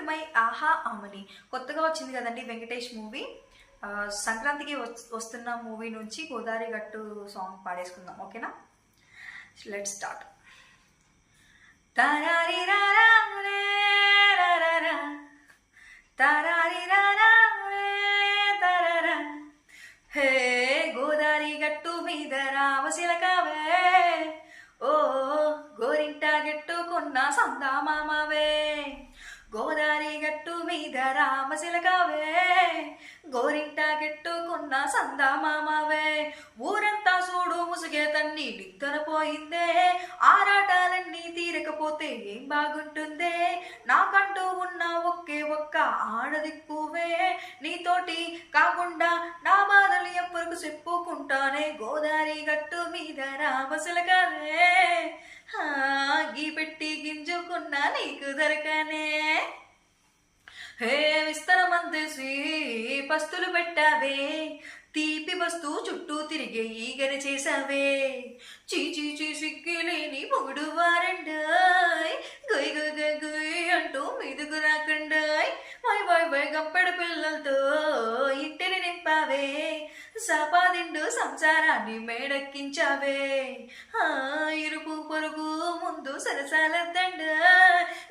My ఆహా ఆమని కొత్తగా వచ్చింది కదండి వెంకటేష్ మూవీ. సంక్రాంతికి వస్తున్న మూవీ నుంచి గోదావరి గట్టు సాంగ్ పాడేసుకుందాం, ఓకేనా? Let's start. తరారి రారా రే రారా తరారి రారా రే తరారా హే గోదావరి గట్టు మీద రామశిలకవే ఓ గోరింట గట్టుకున్న సందామామవే గోదావరి గట్టు మీద రామశిలకవే గోరింట గట్టుకున్న సందామామవే ఊరంతా చూడు ముసుగే తన్ని నిద్రపోయిందే ఆరాటాలన్నీ తీరకపోతే ఏం బాగుంటుందే నాకంటూ ఉన్న ఒకే ఒక్క ఆడదిక్కువే నీతోటి కాకుండా నా బాధలు ఎప్పటికి చెప్పుకుంటానే గోదావరి గట్టు మీద రామశిలకవే గీ పెట్టి గింజుకున్నా నీకు దొరకనే హే విస్తరమంతేసి పస్తులు పెట్టావే తీపి వస్తూ చుట్టూ తిరిగే ఈగని చేసావే చీచీ సిగ్గిలేని పొగుడు వారండాయ్ గొయ్ గొయ్ గొయ్ గొయ్ అంటూ మీదుకు రాకండాయ్ వై వై వై గంపెడ పిల్లలతో ఇంటిని నింపావే సంపాదిండు సంసారాన్ని మేడెక్కించావే ఇరుపు పొరుగు ముందు సరసాలద్దండ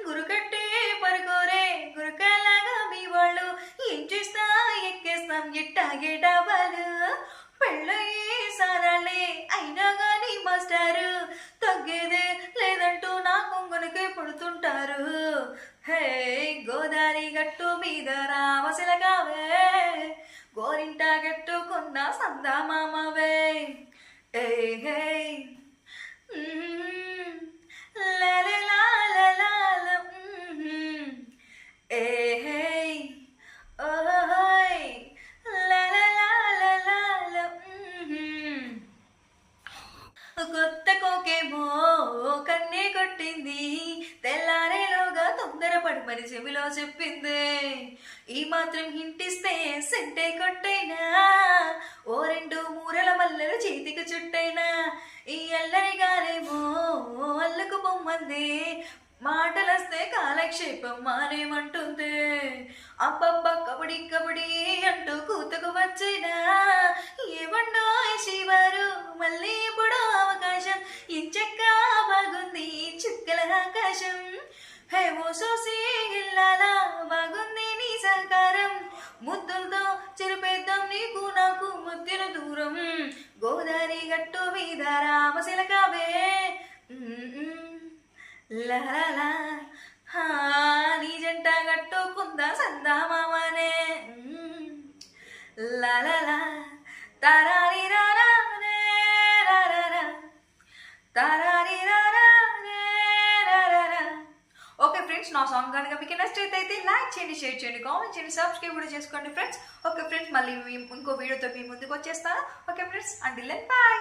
గురుకట్టే పరుకోరే గురుకలాగా మీ వాళ్ళు ఏం చేస్తా ఎక్కేస్తాం ఎట్టాగేటాబాలు పెళ్ళయ్యే సారాలే అయినా గాని మాస్టారు తగ్గేదే లేదంటూ నా కొంగునకే పడుతుంటారు హే గోదావరి గట్టు మీద రామశిలకవే గోరింట గట్టుకున్న సందామామవే ఏ హే ఏ హే ఓయ్ కొత్త కోకేమో కన్నే కొట్టింది తెల్లారేలోగా తొందరపడి మరి చెవిలో చెప్పింది ఈ మాత్రం హింటిస్తే సెంటే కొట్టైనా ఓ రెండు మూరల మల్లెలు చేతికి చుట్టైనా ఈ అల్లరిగానేమో అల్లుకు పొమ్మంది మాటలస్తే కాలక్షేపం మానేమంటుంది అబ్బబ్బ కబడి కబడి అంటూ కూతకు వచ్చినా ఏమన్నా శివారు మళ్ళీ ఇప్పుడు అవకాశం ఇంచక్క బాగుంది చుక్కల ఆకాశం హే ఓ సోసి ఇల్లాలా బాగుంది నీ సహకారం ముద్దులతో చెరిపేద్దాం నీకు నాకు మధ్యన దూరం గోదావరి గట్టు మీద రామశిలకవే లాలా నీ జంట గట్టుకుందా సందామామనే లాలా తరారి రారా రే రారా తరారి రారా రే రారా. ఓకే ఫ్రెండ్స్, నా సాంగ్ కనుక మీకు నచ్చితే లైక్ చేయండి, షేర్ చేయండి, కామెంట్ చేయండి, సబ్స్క్రైబ్ కూడా చేసుకోండి ఫ్రెండ్స్. ఓకే ఫ్రెండ్స్, మళ్ళీ ఇంకో వీడియోతో మీ ముందుకు వచ్చేస్తాను. Okay friends, until then by.